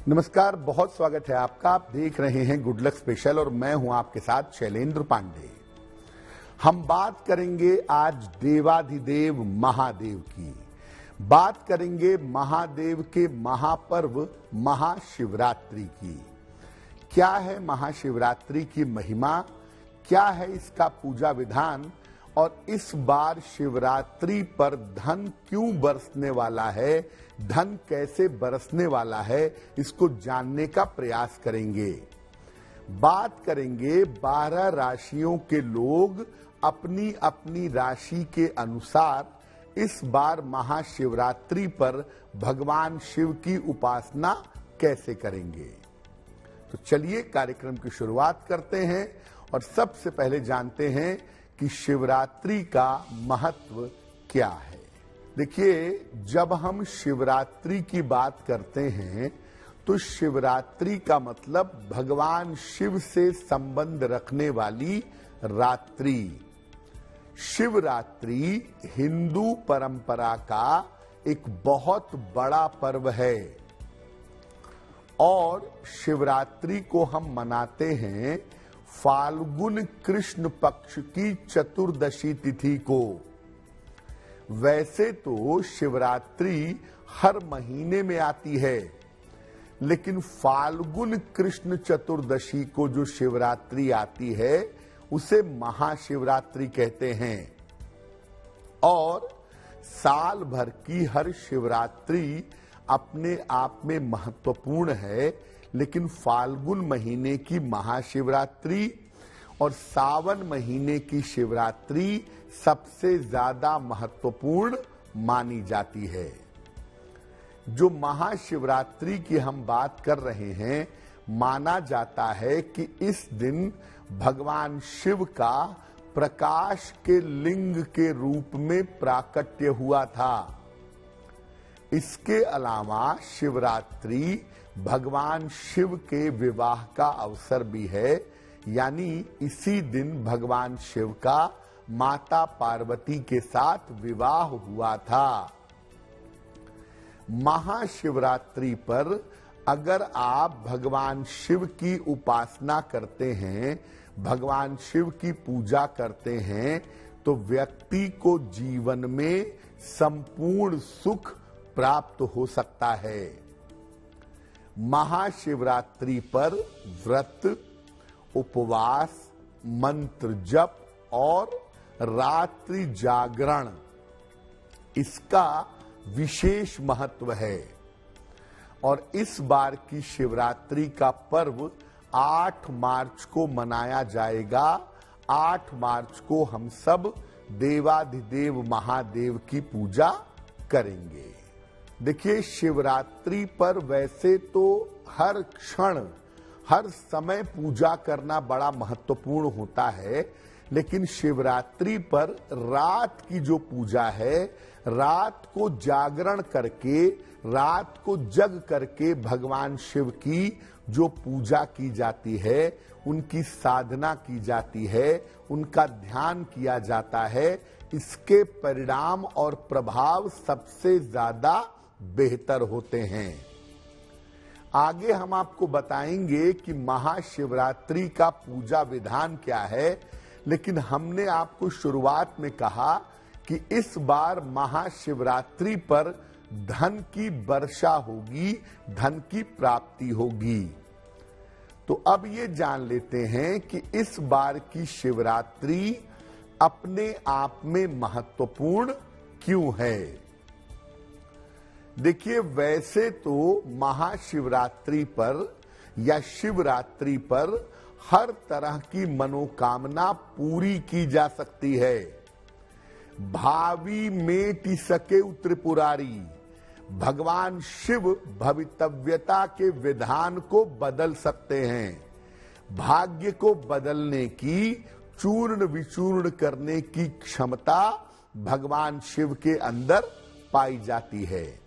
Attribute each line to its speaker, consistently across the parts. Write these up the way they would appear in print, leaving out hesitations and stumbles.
Speaker 1: नमस्कार, बहुत स्वागत है आपका। आप देख रहे हैं गुड लक स्पेशल और मैं हूं आपके साथ शैलेंद्र पांडे। हम बात करेंगे आज देवाधिदेव महादेव की। बात करेंगे महादेव के महापर्व महाशिवरात्रि की। क्या है महाशिवरात्रि की महिमा, क्या है इसका पूजा विधान और इस बार शिवरात्रि पर धन क्यों बरसने वाला है, धन कैसे बरसने वाला है, इसको जानने का प्रयास करेंगे। बात करेंगे 12 राशियों के लोग अपनी अपनी राशि के अनुसार इस बार महाशिवरात्रि पर भगवान शिव की उपासना कैसे करेंगे। तो चलिए कार्यक्रम की शुरुआत करते हैं और सबसे पहले जानते हैं कि शिवरात्रि का महत्व क्या है। देखिए, जब हम शिवरात्रि की बात करते हैं तो शिवरात्रि का मतलब भगवान शिव से संबंध रखने वाली रात्रि। शिवरात्रि हिंदू परंपरा का एक बहुत बड़ा पर्व है और शिवरात्रि को हम मनाते हैं फाल्गुन कृष्ण पक्ष की चतुर्दशी तिथि को। वैसे तो शिवरात्रि हर महीने में आती है, लेकिन फाल्गुन कृष्ण चतुर्दशी को जो शिवरात्रि आती है उसे महाशिवरात्रि कहते हैं। और साल भर की हर शिवरात्रि अपने आप में महत्वपूर्ण है, लेकिन फाल्गुन महीने की महाशिवरात्रि और सावन महीने की शिवरात्रि सबसे ज्यादा महत्वपूर्ण मानी जाती है। जो महाशिवरात्रि की हम बात कर रहे हैं, माना जाता है कि इस दिन भगवान शिव का प्रकाश के लिंग के रूप में प्राकट्य हुआ था। इसके अलावा शिवरात्रि भगवान शिव के विवाह का अवसर भी है, यानी इसी दिन भगवान शिव का माता पार्वती के साथ विवाह हुआ था। महाशिवरात्रि पर अगर आप भगवान शिव की उपासना करते हैं, भगवान शिव की पूजा करते हैं, तो व्यक्ति को जीवन में संपूर्ण सुख प्राप्त हो सकता है। महाशिवरात्रि पर व्रत, उपवास, मंत्र जप और रात्रि जागरण इसका विशेष महत्व है। और इस बार की शिवरात्रि का पर्व 8 मार्च को मनाया जाएगा। 8 मार्च को हम सब देवाधिदेव महादेव की पूजा करेंगे। देखिए, शिवरात्रि पर वैसे तो हर क्षण हर समय पूजा करना बड़ा महत्वपूर्ण होता है, लेकिन शिवरात्रि पर रात की जो पूजा है, रात को जागरण करके, रात को जग करके भगवान शिव की जो पूजा की जाती है, उनकी साधना की जाती है, उनका ध्यान किया जाता है, इसके परिणाम और प्रभाव सबसे ज्यादा बेहतर होते हैं। आगे हम आपको बताएंगे कि महाशिवरात्रि का पूजा विधान क्या है, लेकिन हमने आपको शुरुआत में कहा कि इस बार महाशिवरात्रि पर धन की वर्षा होगी, धन की प्राप्ति होगी। तो अब ये जान लेते हैं कि इस बार की शिवरात्रि अपने आप में महत्वपूर्ण क्यों है। देखिए, वैसे तो महाशिवरात्रि पर या शिवरात्रि पर हर तरह की मनोकामना पूरी की जा सकती है। भावी मेटि सके त्रिपुरारी, भगवान शिव भवितव्यता के विधान को बदल सकते हैं। भाग्य को बदलने की, चूर्ण विचूर्ण करने की क्षमता भगवान शिव के अंदर पाई जाती है।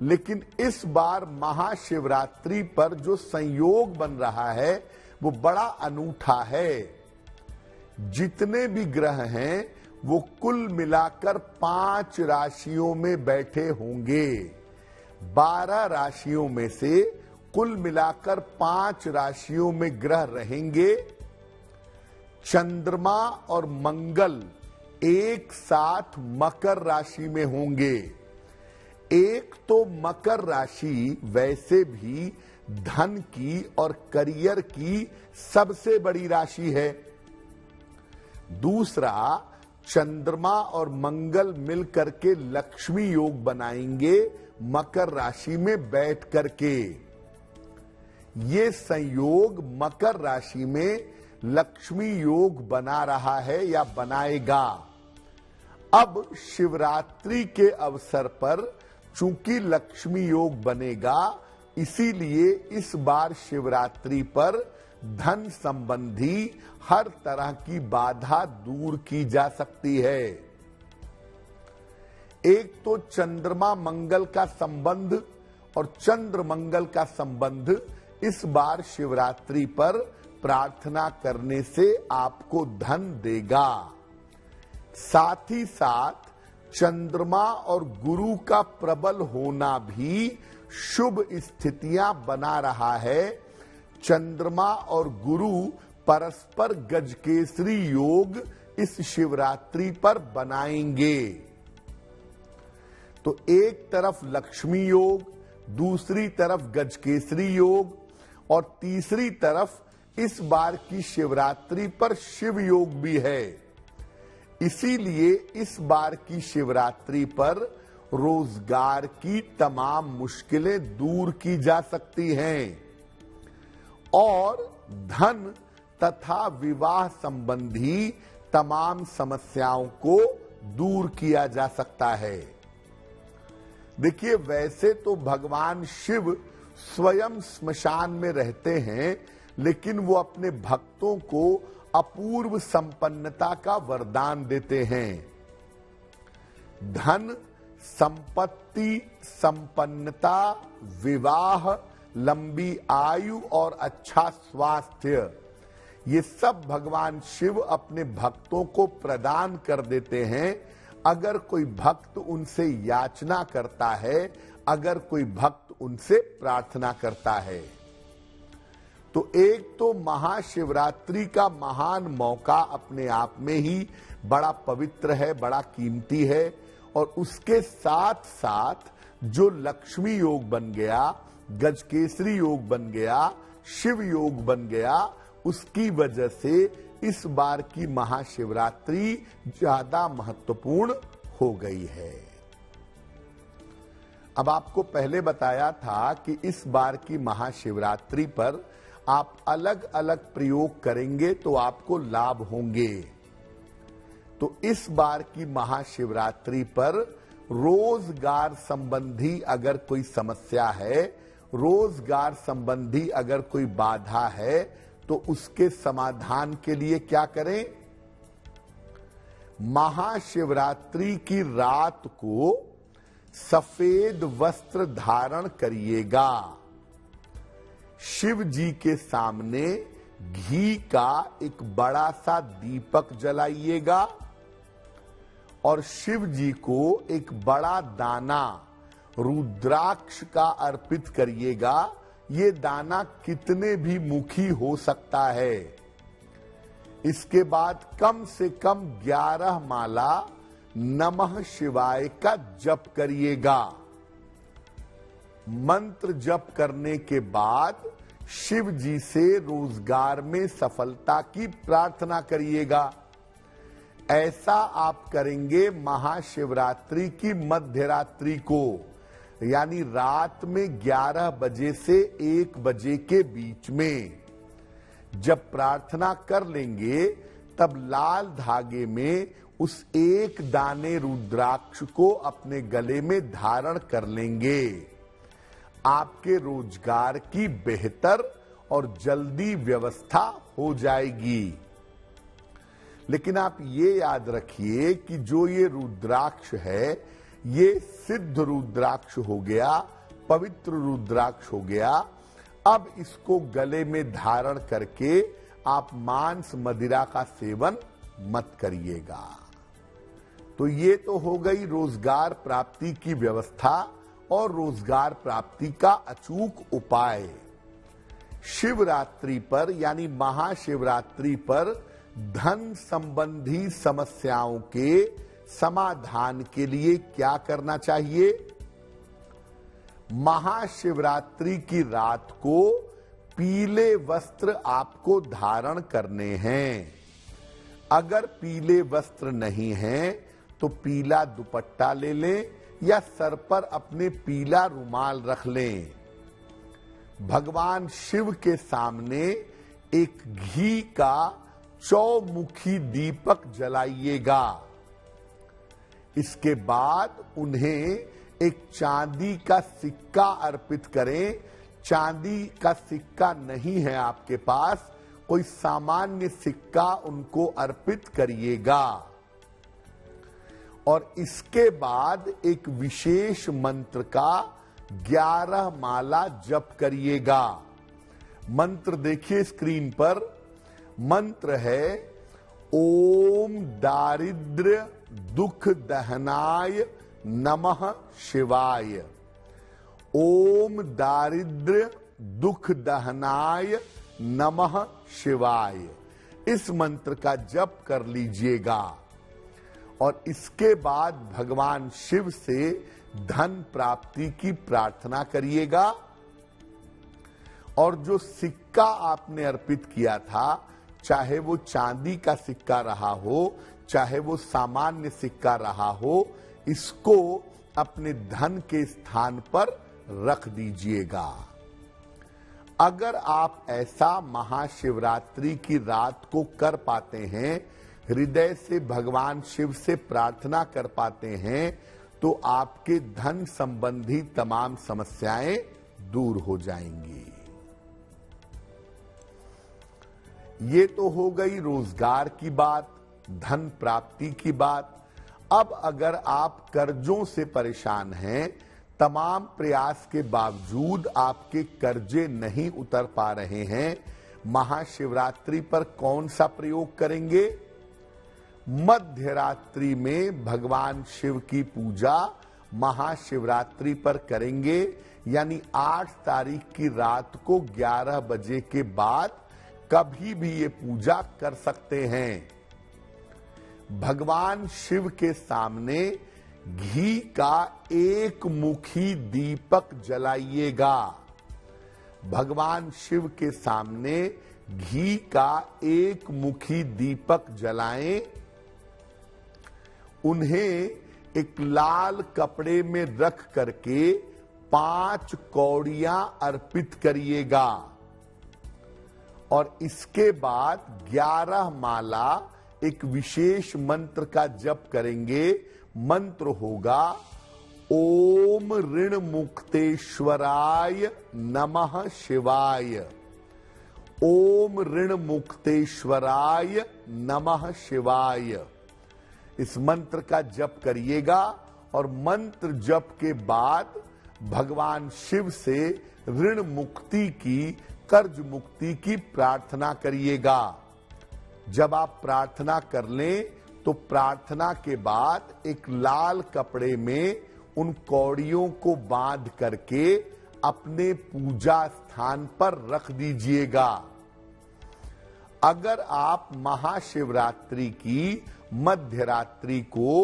Speaker 1: लेकिन इस बार महाशिवरात्रि पर जो संयोग बन रहा है वो बड़ा अनूठा है। जितने भी ग्रह हैं वो कुल मिलाकर 5 राशियों में बैठे होंगे। 12 राशियों में से कुल मिलाकर 5 राशियों में ग्रह रहेंगे। चंद्रमा और मंगल एक साथ मकर राशि में होंगे। एक तो मकर राशि वैसे भी धन की और करियर की सबसे बड़ी राशि है। दूसरा, चंद्रमा और मंगल मिलकर के लक्ष्मी योग बनाएंगे मकर राशि में बैठ करके। ये संयोग मकर राशि में लक्ष्मी योग बना रहा है या बनाएगा। अब शिवरात्रि के अवसर पर चूंकि लक्ष्मी योग बनेगा, इसीलिए इस बार शिवरात्रि पर धन संबंधी हर तरह की बाधा दूर की जा सकती है। एक तो चंद्रमा मंगल का संबंध और चंद्र मंगल का संबंध इस बार शिवरात्रि पर प्रार्थना करने से आपको धन देगा। साथ ही साथ चंद्रमा और गुरु का प्रबल होना भी शुभ स्थितियां बना रहा है। चंद्रमा और गुरु परस्पर गजकेसरी योग इस शिवरात्रि पर बनाएंगे। तो एक तरफ लक्ष्मी योग, दूसरी तरफ गजकेसरी योग और तीसरी तरफ इस बार की शिवरात्रि पर शिव योग भी है। इसीलिए इस बार की शिवरात्रि पर रोजगार की तमाम मुश्किलें दूर की जा सकती हैं और धन तथा विवाह संबंधी तमाम समस्याओं को दूर किया जा सकता है। देखिए, वैसे तो भगवान शिव स्वयं स्मशान में रहते हैं, लेकिन वो अपने भक्तों को अपूर्व संपन्नता का वरदान देते हैं। धन, संपत्ति, संपन्नता, विवाह, लंबी आयु और अच्छा स्वास्थ्य, ये सब भगवान शिव अपने भक्तों को प्रदान कर देते हैं अगर कोई भक्त उनसे याचना करता है, अगर कोई भक्त उनसे प्रार्थना करता है। तो एक तो महाशिवरात्रि का महान मौका अपने आप में ही बड़ा पवित्र है, बड़ा कीमती है और उसके साथ साथ जो लक्ष्मी योग बन गया, गजकेसरी योग बन गया, शिव योग बन गया, उसकी वजह से इस बार की महाशिवरात्रि ज्यादा महत्वपूर्ण हो गई है। अब आपको पहले बताया था कि इस बार की महाशिवरात्रि पर आप अलग अलग प्रयोग करेंगे तो आपको लाभ होंगे। तो इस बार की महाशिवरात्रि पर रोजगार संबंधी अगर कोई समस्या है, रोजगार संबंधी अगर कोई बाधा है, तो उसके समाधान के लिए क्या करें? महाशिवरात्रि की रात को सफेद वस्त्र धारण करिएगा। शिव जी के सामने घी का एक बड़ा सा दीपक जलाइएगा और शिव जी को एक बड़ा दाना रुद्राक्ष का अर्पित करिएगा। ये दाना कितने भी मुखी हो सकता है। इसके बाद कम से कम 11 माला नमः शिवाय का जप करिएगा। मंत्र जप करने के बाद शिव जी से रोजगार में सफलता की प्रार्थना करिएगा। ऐसा आप करेंगे महाशिवरात्रि की मध्यरात्रि को, यानी रात में 11 बजे से 1 बजे के बीच में। जब प्रार्थना कर लेंगे तब लाल धागे में उस एक दाने रुद्राक्ष को अपने गले में धारण कर लेंगे। आपके रोजगार की बेहतर और जल्दी व्यवस्था हो जाएगी। लेकिन आप ये याद रखिए कि जो ये रुद्राक्ष है, ये सिद्ध रुद्राक्ष हो गया, पवित्र रुद्राक्ष हो गया। अब इसको गले में धारण करके आप मांस मदिरा का सेवन मत करिएगा। तो ये तो हो गई रोजगार प्राप्ति की व्यवस्था और रोजगार प्राप्ति का अचूक उपाय। शिवरात्रि पर यानी महाशिवरात्रि पर धन संबंधी समस्याओं के समाधान के लिए क्या करना चाहिए? महाशिवरात्रि की रात को पीले वस्त्र आपको धारण करने हैं। अगर पीले वस्त्र नहीं हैं तो पीला दुपट्टा ले लें या सर पर अपने पीला रुमाल रख लें। भगवान शिव के सामने एक घी का चौमुखी दीपक जलाइएगा। इसके बाद उन्हें एक चांदी का सिक्का अर्पित करें। चांदी का सिक्का नहीं है आपके पास, कोई सामान्य सिक्का उनको अर्पित करिएगा। और इसके बाद एक विशेष मंत्र का 11 माला जप करिएगा। मंत्र देखिए स्क्रीन पर। मंत्र है ओम दारिद्र्य दुख दहनाय नमः शिवाय। ओम दारिद्र्य दुख दहनाय नमः शिवाय। इस मंत्र का जप कर लीजिएगा और इसके बाद भगवान शिव से धन प्राप्ति की प्रार्थना करिएगा। और जो सिक्का आपने अर्पित किया था, चाहे वो चांदी का सिक्का रहा हो, चाहे वो सामान्य सिक्का रहा हो, इसको अपने धन के स्थान पर रख दीजिएगा। अगर आप ऐसा महाशिवरात्रि की रात को कर पाते हैं, हृदय से भगवान शिव से प्रार्थना कर पाते हैं, तो आपके धन संबंधी तमाम समस्याएं दूर हो जाएंगी। ये तो हो गई रोजगार की बात, धन प्राप्ति की बात। अब अगर आप कर्जों से परेशान हैं, तमाम प्रयास के बावजूद आपके कर्जे नहीं उतर पा रहे हैं, महाशिवरात्रि पर कौन सा प्रयोग करेंगे? मध्य रात्रि में भगवान शिव की पूजा महाशिवरात्रि पर करेंगे, यानी 8 तारीख की रात को 11 बजे के बाद कभी भी ये पूजा कर सकते हैं। भगवान शिव के सामने घी का एक मुखी दीपक जलाइएगा। भगवान शिव के सामने घी का एक मुखी दीपक जलाएं। उन्हें एक लाल कपड़े में रख करके 5 कौड़ियां अर्पित करिएगा और इसके बाद 11 माला एक विशेष मंत्र का जप करेंगे। मंत्र होगा ओम ऋण मुक्तेश्वराय नमः शिवाय। ओम ऋण मुक्तेश्वराय नमः शिवाय। इस मंत्र का जप करिएगा और मंत्र जप के बाद भगवान शिव से ऋण मुक्ति की, कर्ज मुक्ति की प्रार्थना करिएगा। जब आप प्रार्थना कर लें तो प्रार्थना के बाद एक लाल कपड़े में उन कौड़ियों को बांध करके अपने पूजा स्थान पर रख दीजिएगा। अगर आप महाशिवरात्रि की मध्य रात्रि को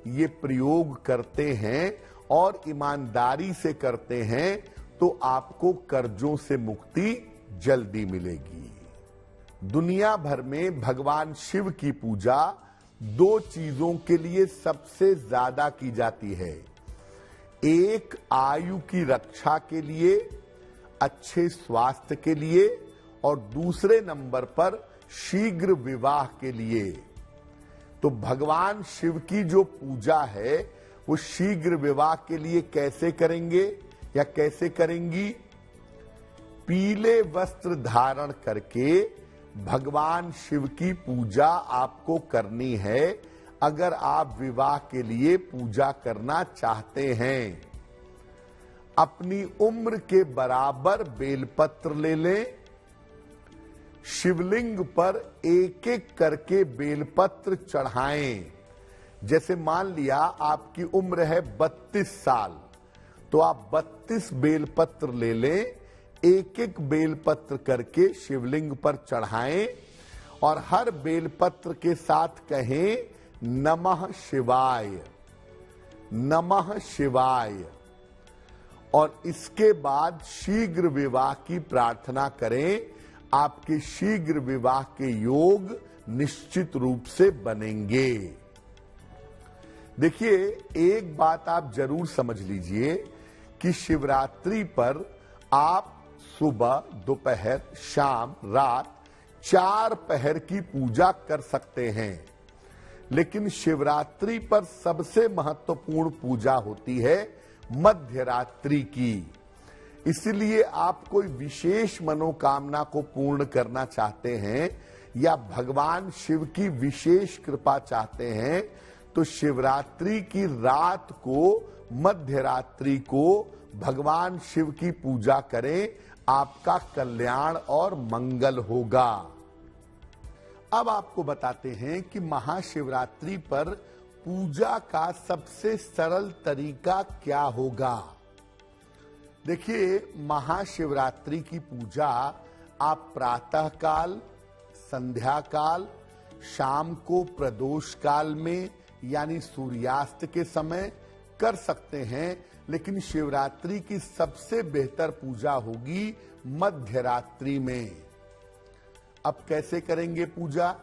Speaker 1: ये प्रयोग करते हैं और ईमानदारी से करते हैं तो आपको कर्जों से मुक्ति जल्दी मिलेगी। दुनिया भर में भगवान शिव की पूजा 2 चीजों के लिए सबसे ज्यादा की जाती है। एक आयु की रक्षा के लिए, अच्छे स्वास्थ्य के लिए, और दूसरे नंबर पर शीघ्र विवाह के लिए। तो भगवान शिव की जो पूजा है वो शीघ्र विवाह के लिए कैसे करेंगे या कैसे करेंगी? पीले वस्त्र धारण करके भगवान शिव की पूजा आपको करनी है अगर आप विवाह के लिए पूजा करना चाहते हैं। अपनी उम्र के बराबर बेलपत्र ले लें। शिवलिंग पर एक एक करके बेलपत्र चढ़ाएं। जैसे मान लिया आपकी उम्र है 32 साल, तो आप 32 बेलपत्र ले लें, एक एक बेलपत्र करके शिवलिंग पर चढ़ाएं और हर बेलपत्र के साथ कहें नमः शिवाय, नमः शिवाय। और इसके बाद शीघ्र विवाह की प्रार्थना करें। आपके शीघ्र विवाह के योग निश्चित रूप से बनेंगे। देखिए, एक बात आप जरूर समझ लीजिए कि शिवरात्रि पर आप सुबह, दोपहर, शाम, रात 4 पहर की पूजा कर सकते हैं, लेकिन शिवरात्रि पर सबसे महत्वपूर्ण पूजा होती है मध्य रात्रि की। इसलिए आप कोई विशेष मनोकामना को पूर्ण करना चाहते हैं या भगवान शिव की विशेष कृपा चाहते हैं, तो शिवरात्रि की रात को, मध्य रात्रि को भगवान शिव की पूजा करें, आपका कल्याण और मंगल होगा। अब आपको बताते हैं कि महाशिवरात्रि पर पूजा का सबसे सरल तरीका क्या होगा। देखिए, महाशिवरात्रि की पूजा आप प्रातः काल, संध्या काल, शाम को प्रदोष काल में यानी सूर्यास्त के समय कर सकते हैं, लेकिन शिवरात्रि की सबसे बेहतर पूजा होगी मध्य रात्रि में। अब कैसे करेंगे पूजा?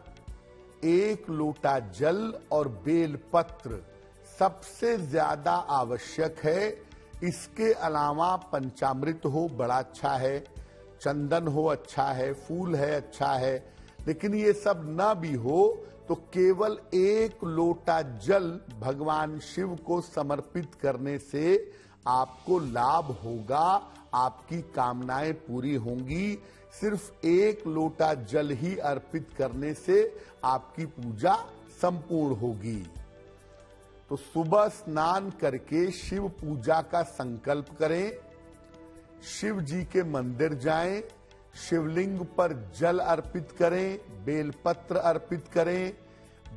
Speaker 1: 1 लोटा जल और बेलपत्र सबसे ज्यादा आवश्यक है। इसके अलावा पंचामृत हो बड़ा अच्छा है, चंदन हो अच्छा है, फूल है अच्छा है, लेकिन ये सब ना भी हो तो केवल 1 लोटा जल भगवान शिव को समर्पित करने से आपको लाभ होगा, आपकी कामनाएं पूरी होंगी। सिर्फ 1 लोटा जल ही अर्पित करने से आपकी पूजा संपूर्ण होगी। तो सुबह स्नान करके शिव पूजा का संकल्प करें, शिव जी के मंदिर जाएं, शिवलिंग पर जल अर्पित करें, बेलपत्र अर्पित करें,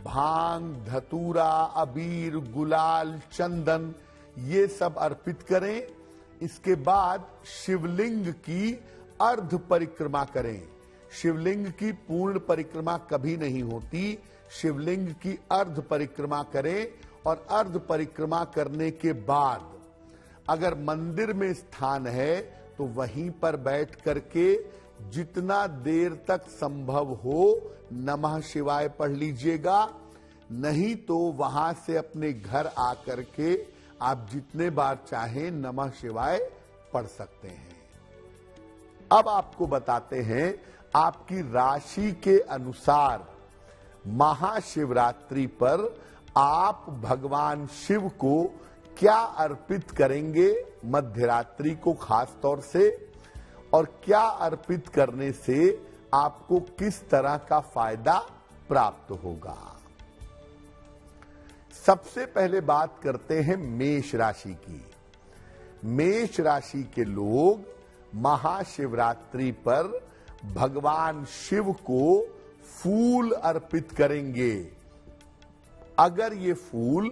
Speaker 1: भांग, धतूरा, अबीर, गुलाल, चंदन ये सब अर्पित करें। इसके बाद शिवलिंग की अर्ध परिक्रमा करें। शिवलिंग की पूर्ण परिक्रमा कभी नहीं होती, शिवलिंग की अर्ध परिक्रमा करें और अर्ध परिक्रमा करने के बाद अगर मंदिर में स्थान है तो वहीं पर बैठ करके जितना देर तक संभव हो नमः शिवाय पढ़ लीजिएगा, नहीं तो वहां से अपने घर आकर के आप जितने बार चाहें नमः शिवाय पढ़ सकते हैं। अब आपको बताते हैं आपकी राशि के अनुसार महाशिवरात्रि पर आप भगवान शिव को क्या अर्पित करेंगे मध्यरात्रि को खास तौर से, और क्या अर्पित करने से आपको किस तरह का फायदा प्राप्त होगा। सबसे पहले बात करते हैं मेष राशि की। मेष राशि के लोग महाशिवरात्रि पर भगवान शिव को फूल अर्पित करेंगे। अगर ये फूल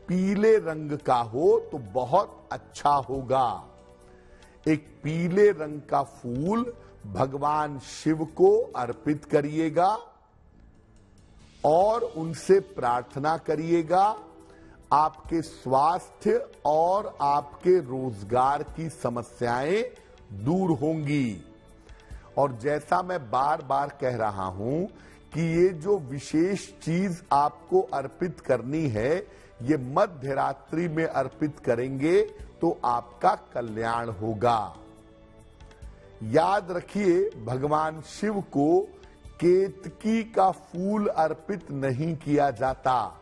Speaker 1: पीले रंग का हो तो बहुत अच्छा होगा। एक पीले रंग का फूल भगवान शिव को अर्पित करिएगा और उनसे प्रार्थना करिएगा, आपके स्वास्थ्य और आपके रोजगार की समस्याएं दूर होंगी। और जैसा मैं बार बार कह रहा हूं कि ये जो विशेष चीज आपको अर्पित करनी है, ये मध्य रात्रि में अर्पित करेंगे तो आपका कल्याण होगा। याद रखिए, भगवान शिव को केतकी का फूल अर्पित नहीं किया जाता,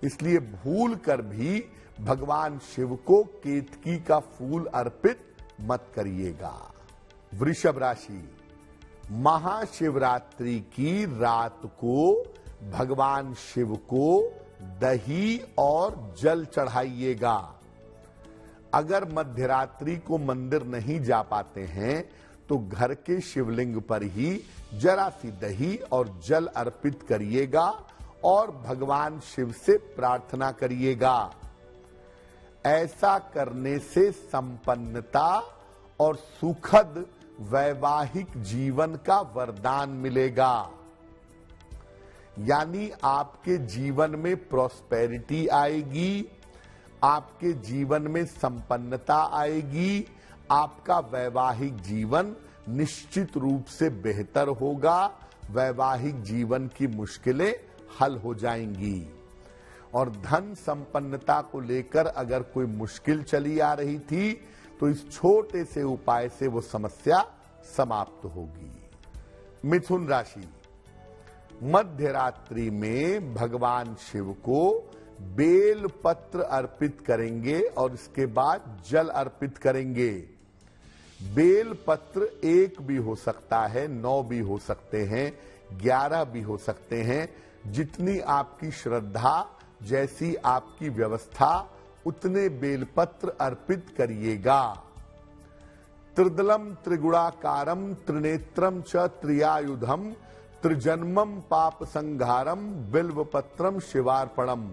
Speaker 1: इसलिए भूल कर भी भगवान शिव को केतकी का फूल अर्पित मत करिएगा। वृषभ राशि, महाशिवरात्रि की रात को भगवान शिव को दही और जल चढ़ाइएगा। अगर मध्यरात्रि को मंदिर नहीं जा पाते हैं तो घर के शिवलिंग पर ही जरा सी दही और जल अर्पित करिएगा और भगवान शिव से प्रार्थना करिएगा। ऐसा करने से संपन्नता और सुखद वैवाहिक जीवन का वरदान मिलेगा। यानी आपके जीवन में प्रॉस्पेरिटी आएगी, आपके जीवन में संपन्नता आएगी, आपका वैवाहिक जीवन निश्चित रूप से बेहतर होगा, वैवाहिक जीवन की मुश्किलें हल हो जाएंगी। और धन संपन्नता को लेकर अगर कोई मुश्किल चली आ रही थी तो इस छोटे से उपाय से वो समस्या समाप्त होगी। मिथुन राशि, मध्य रात्रि में भगवान शिव को बेल पत्र अर्पित करेंगे और इसके बाद जल अर्पित करेंगे। बेल पत्र 1 भी हो सकता है, 9 भी हो सकते हैं, 11 भी हो सकते हैं। जितनी आपकी श्रद्धा, जैसी आपकी व्यवस्था, उतने बेलपत्र अर्पित करिएगा। त्रिदलम त्रिगुणाकारम त्रिनेत्रम च त्रियायुधम त्रिजन्मम पाप संघारम बिल्वपत्रम शिवार्पणम।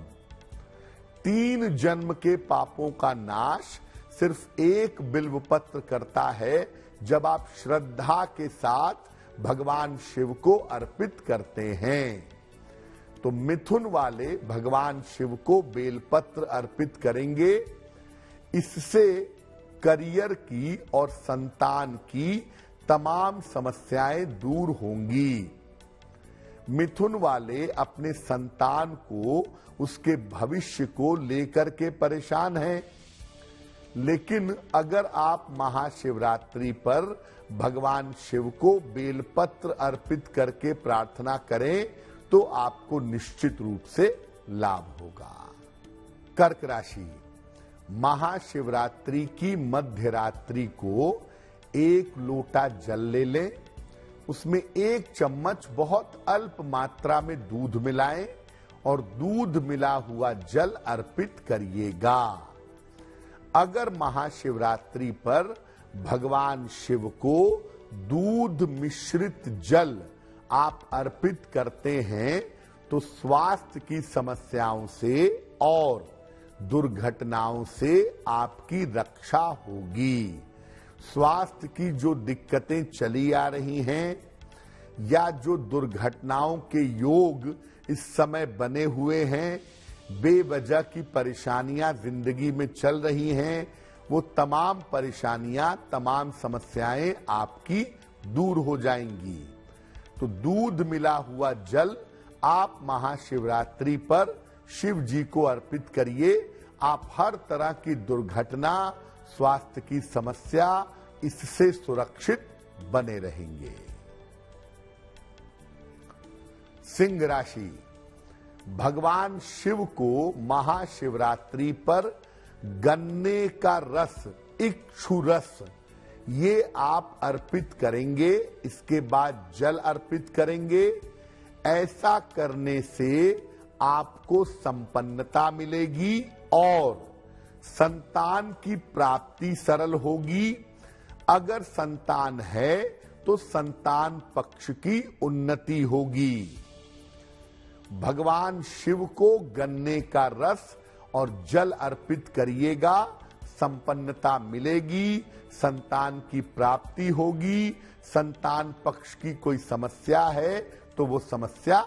Speaker 1: 3 जन्म के पापों का नाश सिर्फ एक बिल्वपत्र करता है जब आप श्रद्धा के साथ भगवान शिव को अर्पित करते हैं। तो मिथुन वाले भगवान शिव को बेलपत्र अर्पित करेंगे। इससे करियर की और संतान की तमाम समस्याएं दूर होंगी। मिथुन वाले अपने संतान को, उसके भविष्य को लेकर के परेशान हैं। लेकिन अगर आप महाशिवरात्रि पर भगवान शिव को बेलपत्र अर्पित करके प्रार्थना करें तो आपको निश्चित रूप से लाभ होगा। कर्क राशि, महाशिवरात्रि की मध्य रात्रि को 1 लोटा जल ले लें, उसमें 1 चम्मच बहुत अल्प मात्रा में दूध मिलाएं और दूध मिला हुआ जल अर्पित करिएगा। अगर महाशिवरात्रि पर भगवान शिव को दूध मिश्रित जल आप अर्पित करते हैं तो स्वास्थ्य की समस्याओं से और दुर्घटनाओं से आपकी रक्षा होगी। स्वास्थ्य की जो दिक्कतें चली आ रही हैं या जो दुर्घटनाओं के योग इस समय बने हुए हैं, बेवजह की परेशानियां जिंदगी में चल रही हैं, वो तमाम परेशानियां, तमाम समस्याएं आपकी दूर हो जाएंगी। तो दूध मिला हुआ जल आप महाशिवरात्रि पर शिव जी को अर्पित करिए। आप हर तरह की दुर्घटना, स्वास्थ्य की समस्या, इससे सुरक्षित बने रहेंगे। सिंह राशि, भगवान शिव को महाशिवरात्रि पर गन्ने का रस, इक्षु रस, ये आप अर्पित करेंगे। इसके बाद जल अर्पित करेंगे। ऐसा करने से आपको संपन्नता मिलेगी और संतान की प्राप्ति सरल होगी। अगर संतान है तो संतान पक्ष की उन्नति होगी। भगवान शिव को गन्ने का रस और जल अर्पित करिएगा, संपन्नता मिलेगी, संतान की प्राप्ति होगी। संतान पक्ष की कोई समस्या है तो वो समस्या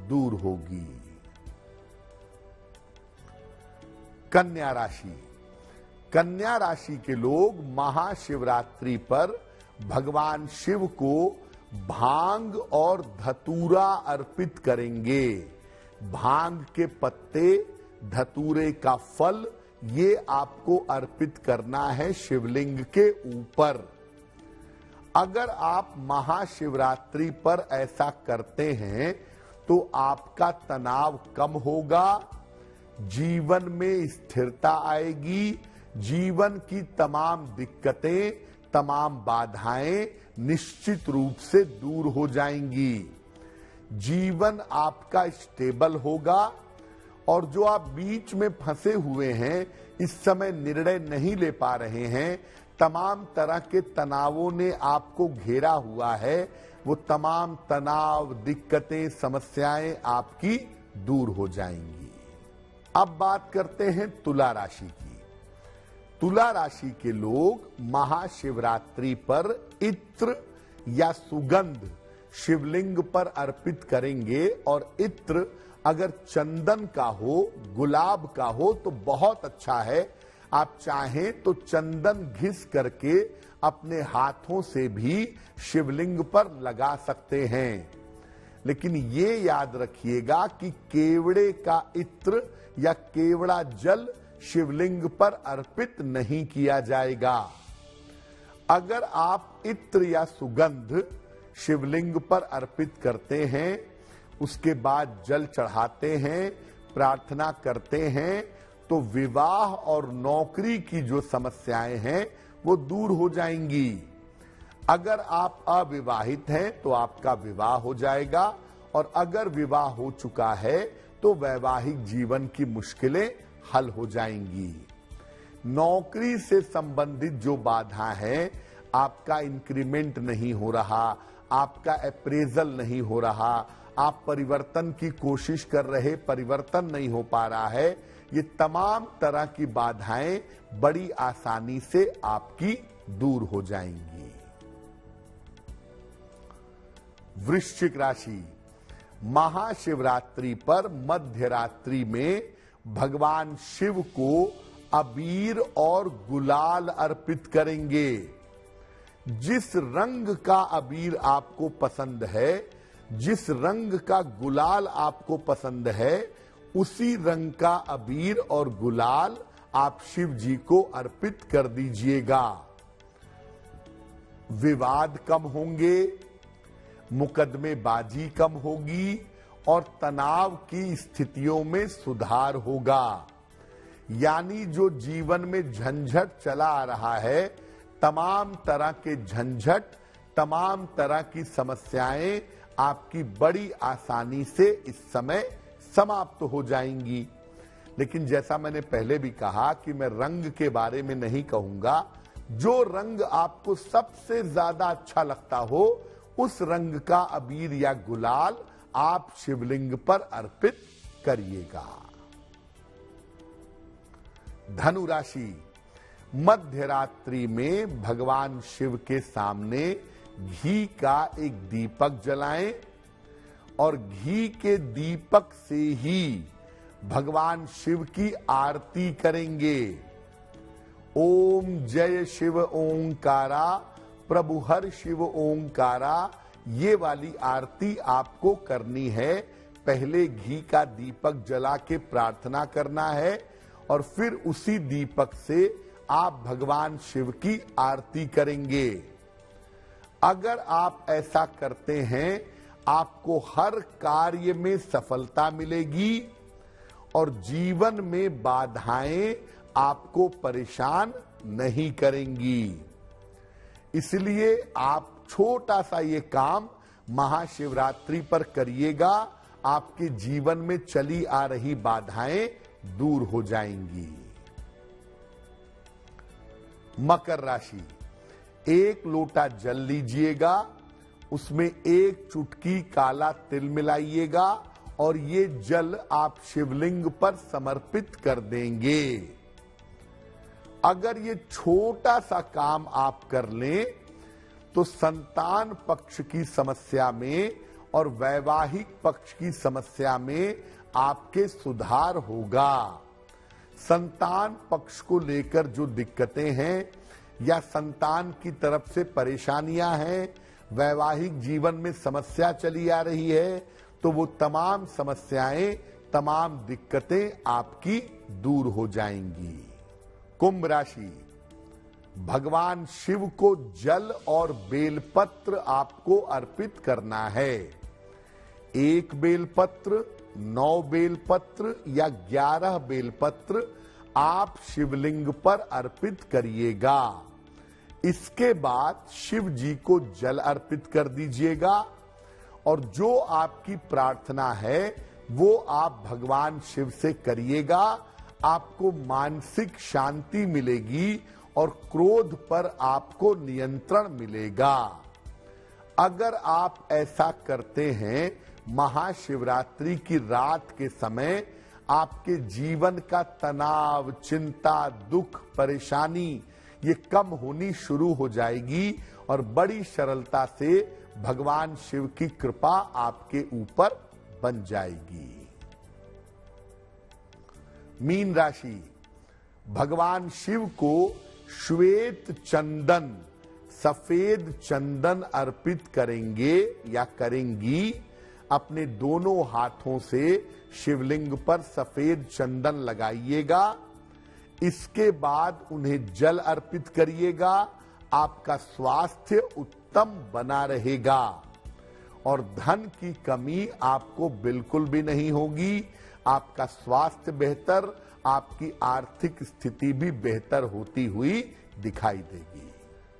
Speaker 1: दूर होगी। कन्या राशि, कन्या राशि के लोग महाशिवरात्रि पर भगवान शिव को भांग और धतूरा अर्पित करेंगे। भांग के पत्ते, धतूरे का फल, ये आपको अर्पित करना है शिवलिंग के ऊपर। अगर आप महाशिवरात्रि पर ऐसा करते हैं तो आपका तनाव कम होगा, जीवन में स्थिरता आएगी, जीवन की तमाम दिक्कतें, तमाम बाधाएं निश्चित रूप से दूर हो जाएंगी। जीवन आपका स्टेबल होगा और जो आप बीच में फंसे हुए हैं, इस समय निर्णय नहीं ले पा रहे हैं, तमाम तरह के तनावों ने आपको घेरा हुआ है, वो तमाम तनाव, दिक्कतें, समस्याएं आपकी दूर हो जाएंगी। अब बात करते हैं तुला राशि की। तुला राशि के लोग महाशिवरात्रि पर इत्र या सुगंध शिवलिंग पर अर्पित करेंगे, और इत्र अगर चंदन का हो, गुलाब का हो तो बहुत अच्छा है। आप चाहें तो चंदन घिस करके अपने हाथों से भी शिवलिंग पर लगा सकते हैं। लेकिन ये याद रखिएगा कि केवड़े का इत्र या केवड़ा जल शिवलिंग पर अर्पित नहीं किया जाएगा। अगर आप इत्र या सुगंध शिवलिंग पर अर्पित करते हैं, उसके बाद जल चढ़ाते हैं, प्रार्थना करते हैं, तो विवाह और नौकरी की जो समस्याएं हैं वो दूर हो जाएंगी। अगर आप अविवाहित हैं तो आपका विवाह हो जाएगा, और अगर विवाह हो चुका है तो वैवाहिक जीवन की मुश्किलें हल हो जाएंगी। नौकरी से संबंधित जो बाधा है, आपका इंक्रीमेंट नहीं हो रहा, आपका अप्रेजल नहीं हो रहा, आप परिवर्तन की कोशिश कर रहे, परिवर्तन नहीं हो पा रहा है, ये तमाम तरह की बाधाएं बड़ी आसानी से आपकी दूर हो जाएंगी। वृश्चिक राशि, महाशिवरात्रि पर मध्य रात्रि में भगवान शिव को अबीर और गुलाल अर्पित करेंगे। जिस रंग का अबीर आपको पसंद है, जिस रंग का गुलाल आपको पसंद है, उसी रंग का अबीर और गुलाल आप शिव जी को अर्पित कर दीजिएगा। विवाद कम होंगे, मुकदमेबाजी कम होगी, और तनाव की स्थितियों में सुधार होगा। यानी जो जीवन में झंझट चला आ रहा है, तमाम तरह के झंझट, तमाम तरह की समस्याएं आपकी बड़ी आसानी से इस समय समाप्त हो जाएंगी। लेकिन जैसा मैंने पहले भी कहा कि मैं रंग के बारे में नहीं कहूंगा। जो रंग आपको सबसे ज्यादा अच्छा लगता हो, उस रंग का अबीर या गुलाल आप शिवलिंग पर अर्पित करिएगा। धनु राशि, मध्य रात्रि में भगवान शिव के सामने घी का एक दीपक जलाएं, और घी के दीपक से ही भगवान शिव की आरती करेंगे। ओम जय शिव ओंकारा, प्रभु हर शिव ओंकारा, ये वाली आरती आपको करनी है। पहले घी का दीपक जला के प्रार्थना करना है, और फिर उसी दीपक से आप भगवान शिव की आरती करेंगे। अगर आप ऐसा करते हैं, आपको हर कार्य में सफलता मिलेगी, और जीवन में बाधाएं आपको परेशान नहीं करेंगी। इसलिए आप छोटा सा ये काम महाशिवरात्रि पर करिएगा, आपके जीवन में चली आ रही बाधाएं दूर हो जाएंगी। मकर राशि, एक लोटा जल लीजिएगा, उसमें एक चुटकी काला तिल मिलाइएगा, और ये जल आप शिवलिंग पर समर्पित कर देंगे। अगर ये छोटा सा काम आप कर लें, तो संतान पक्ष की समस्या में और वैवाहिक पक्ष की समस्या में आपके सुधार होगा। संतान पक्ष को लेकर जो दिक्कतें हैं, या संतान की तरफ से परेशानियां हैं, वैवाहिक जीवन में समस्या चली आ रही है, तो वो तमाम समस्याएं, तमाम दिक्कतें आपकी दूर हो जाएंगी। कुंभ राशि, भगवान शिव को जल और बेलपत्र आपको अर्पित करना है। 1 बेलपत्र, 9 बेलपत्र या 11 बेलपत्र आप शिवलिंग पर अर्पित करिएगा। इसके बाद शिव जी को जल अर्पित कर दीजिएगा, और जो आपकी प्रार्थना है वो आप भगवान शिव से करिएगा। आपको मानसिक शांति मिलेगी और क्रोध पर आपको नियंत्रण मिलेगा। अगर आप ऐसा करते हैं, महाशिवरात्रि की रात के समय आपके जीवन का तनाव, चिंता, दुख, परेशानी ये कम होनी शुरू हो जाएगी और बड़ी सरलता से भगवान शिव की कृपा आपके ऊपर बन जाएगी। मीन राशि, भगवान शिव को श्वेत चंदन, सफेद चंदन अर्पित करेंगे या करेंगी। अपने दोनों हाथों से शिवलिंग पर सफेद चंदन लगाइएगा। इसके बाद उन्हें जल अर्पित करिएगा। आपका स्वास्थ्य उत्तम बना रहेगा और धन की कमी आपको बिल्कुल भी नहीं होगी। आपका स्वास्थ्य बेहतर, आपकी आर्थिक स्थिति भी बेहतर होती हुई दिखाई देगी।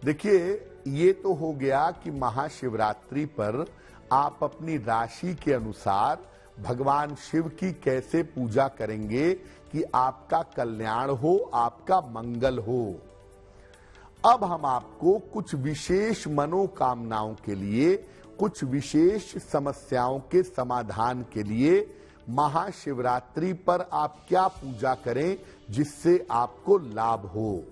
Speaker 1: देखिए, ये तो हो गया कि महाशिवरात्रि पर आप अपनी राशि के अनुसार भगवान शिव की कैसे पूजा करेंगे कि आपका कल्याण हो, आपका मंगल हो। अब हम आपको कुछ विशेष मनोकामनाओं के लिए, कुछ विशेष समस्याओं के समाधान के लिए महाशिवरात्रि पर आप क्या पूजा करें जिससे आपको लाभ हो।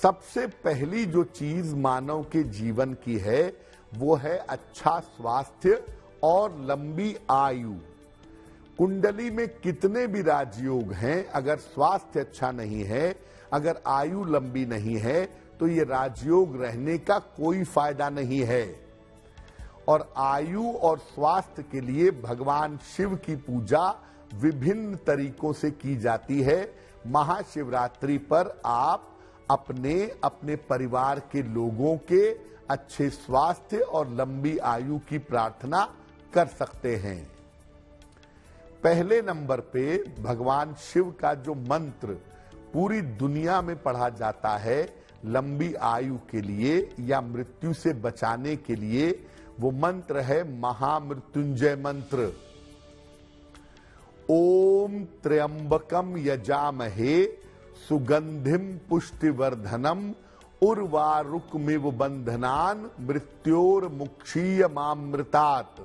Speaker 1: सबसे पहली जो चीज मानव के जीवन की है वो है अच्छा स्वास्थ्य और लंबी आयु। कुंडली में कितने भी राजयोग हैं, अगर स्वास्थ्य अच्छा नहीं है, अगर आयु लंबी नहीं है, तो ये राजयोग रहने का कोई फायदा नहीं है। और आयु और स्वास्थ्य के लिए भगवान शिव की पूजा विभिन्न तरीकों से की जाती है। महाशिवरात्रि पर आप अपने अपने परिवार के लोगों के अच्छे स्वास्थ्य और लंबी आयु की प्रार्थना कर सकते हैं। पहले नंबर पे भगवान शिव का जो मंत्र पूरी दुनिया में पढ़ा जाता है लंबी आयु के लिए या मृत्यु से बचाने के लिए, वो मंत्र है महामृत्युंजय मंत्र। ओम त्र्यंबकम यजामहे सुगंधिम पुष्टिवर्धनम उर्वारुकमिव बंधनान मृत्योर्मुक्षीयमामृतात्।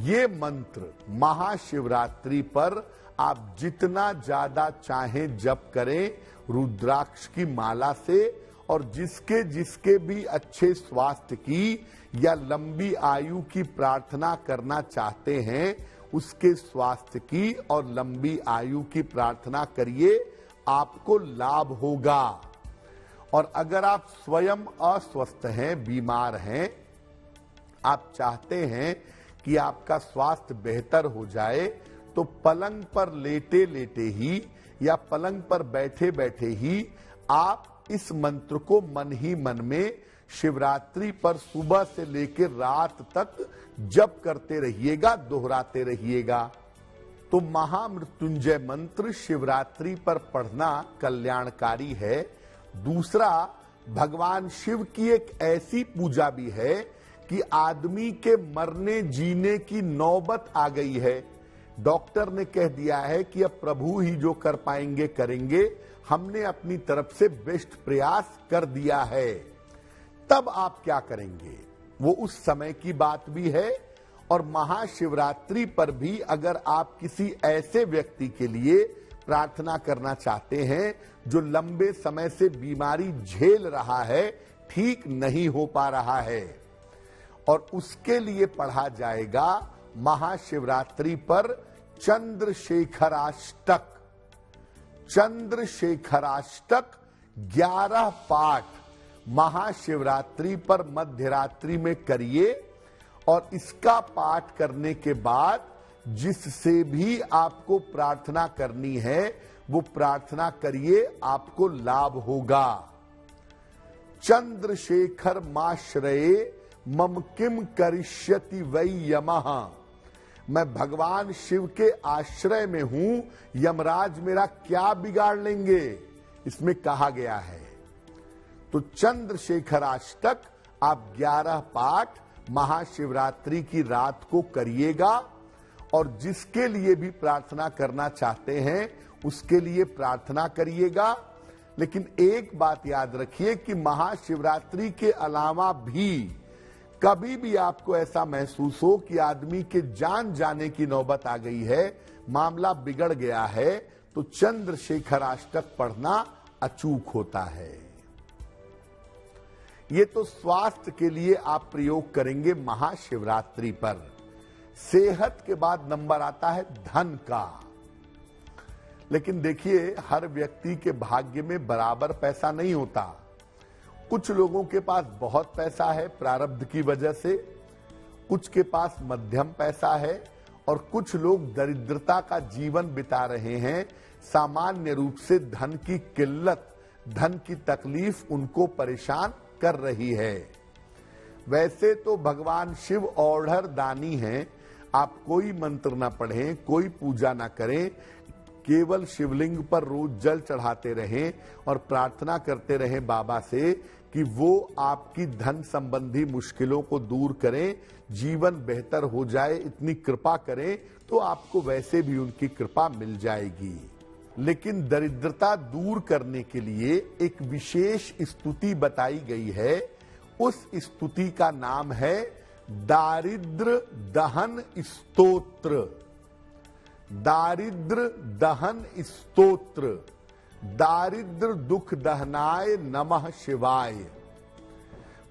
Speaker 1: ये मंत्र महाशिवरात्रि पर आप जितना ज्यादा चाहें जप करें रुद्राक्ष की माला से, और जिसके जिसके भी अच्छे स्वास्थ्य की या लंबी आयु की प्रार्थना करना चाहते हैं उसके स्वास्थ्य की और लंबी आयु की प्रार्थना करिए, आपको लाभ होगा। और अगर आप स्वयं अस्वस्थ हैं, बीमार हैं, आप चाहते हैं कि आपका स्वास्थ्य बेहतर हो जाए, तो पलंग पर लेटे लेटे ही या पलंग पर बैठे बैठे ही आप इस मंत्र को मन ही मन में शिवरात्रि पर सुबह से लेकर रात तक जप करते रहिएगा, दोहराते रहिएगा। तो महामृत्युंजय मंत्र शिवरात्रि पर पढ़ना कल्याणकारी है। दूसरा, भगवान शिव की एक ऐसी पूजा भी है कि आदमी के मरने जीने की नौबत आ गई है। डॉक्टर ने कह दिया है कि अब प्रभु ही जो कर पाएंगे करेंगे, हमने अपनी तरफ से बेस्ट प्रयास कर दिया है। तब आप क्या करेंगे वो उस समय की बात भी है। और महाशिवरात्रि पर भी अगर आप किसी ऐसे व्यक्ति के लिए प्रार्थना करना चाहते हैं जो लंबे समय से बीमारी झेल रहा है, ठीक नहीं हो पा रहा है, और उसके लिए पढ़ा जाएगा महाशिवरात्रि पर चंद्रशेखराष्टक। चंद्रशेखराष्टक 11 पाठ महाशिवरात्रि पर मध्यरात्रि में करिए, और इसका पाठ करने के बाद जिससे भी आपको प्रार्थना करनी है वो प्रार्थना करिए, आपको लाभ होगा। चंद्रशेखर माश्रये मम किम करिष्यति वै यमः। मैं भगवान शिव के आश्रय में हूं, यमराज मेरा क्या बिगाड़ लेंगे, इसमें कहा गया है। तो चंद्रशेखराष्टक आप 11 पाठ महाशिवरात्रि की रात को करिएगा, और जिसके लिए भी प्रार्थना करना चाहते हैं उसके लिए प्रार्थना करिएगा। लेकिन एक बात याद रखिए कि महाशिवरात्रि के अलावा भी कभी भी आपको ऐसा महसूस हो कि आदमी के जान जाने की नौबत आ गई है, मामला बिगड़ गया है तो चंद्रशेखर अष्टक पढ़ना अचूक होता है। ये तो स्वास्थ्य के लिए आप प्रयोग करेंगे महाशिवरात्रि पर। सेहत के बाद नंबर आता है धन का। लेकिन देखिए, हर व्यक्ति के भाग्य में बराबर पैसा नहीं होता। कुछ लोगों के पास बहुत पैसा है प्रारब्ध की वजह से, कुछ के पास मध्यम पैसा है और कुछ लोग दरिद्रता का जीवन बिता रहे हैं। सामान्य रूप से धन की किल्लत, धन की तकलीफ उनको परेशान कर रही है। वैसे तो भगवान शिव औढ़र दानी हैं। आप कोई मंत्र ना पढ़ें, कोई पूजा ना करें, केवल शिवलिंग पर रोज जल चढ़ाते रहें और प्रार्थना करते रहें बाबा से कि वो आपकी धन संबंधी मुश्किलों को दूर करें, जीवन बेहतर हो जाए, इतनी कृपा करें तो आपको वैसे भी उनकी कृपा मिल जाएगी। लेकिन दरिद्रता दूर करने के लिए एक विशेष स्तुति बताई गई है। उस स्तुति का नाम है दारिद्र दहन स्तोत्र। दारिद्र दहन स्तोत्र। दारिद्र दुख दहनाय नमः शिवाय।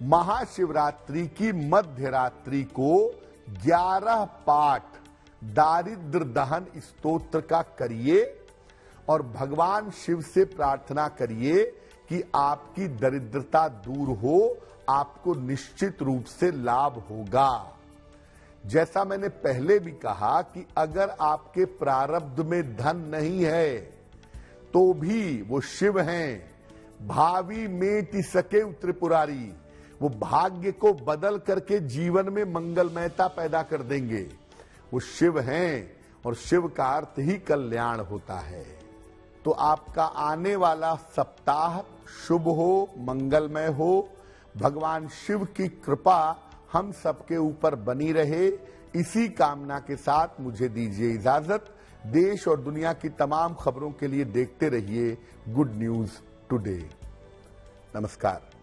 Speaker 1: महाशिवरात्रि की मध्य रात्रि को 11 पाठ दारिद्र दहन स्तोत्र का करिए और भगवान शिव से प्रार्थना करिए कि आपकी दरिद्रता दूर हो, आपको निश्चित रूप से लाभ होगा। जैसा मैंने पहले भी कहा कि अगर आपके प्रारब्ध में धन नहीं है तो भी वो शिव हैं। भावी मेटि सके त्रिपुरारी, वो भाग्य को बदल करके जीवन में मंगलमयता पैदा कर देंगे। वो शिव हैं और शिव का अर्थ ही कल्याण होता है। तो आपका आने वाला सप्ताह शुभ हो, मंगलमय हो। भगवान शिव की कृपा हम सबके ऊपर बनी रहे, इसी कामना के साथ मुझे दीजिए इजाजत। देश और दुनिया की तमाम खबरों के लिए देखते रहिए गुड न्यूज टुडे। नमस्कार।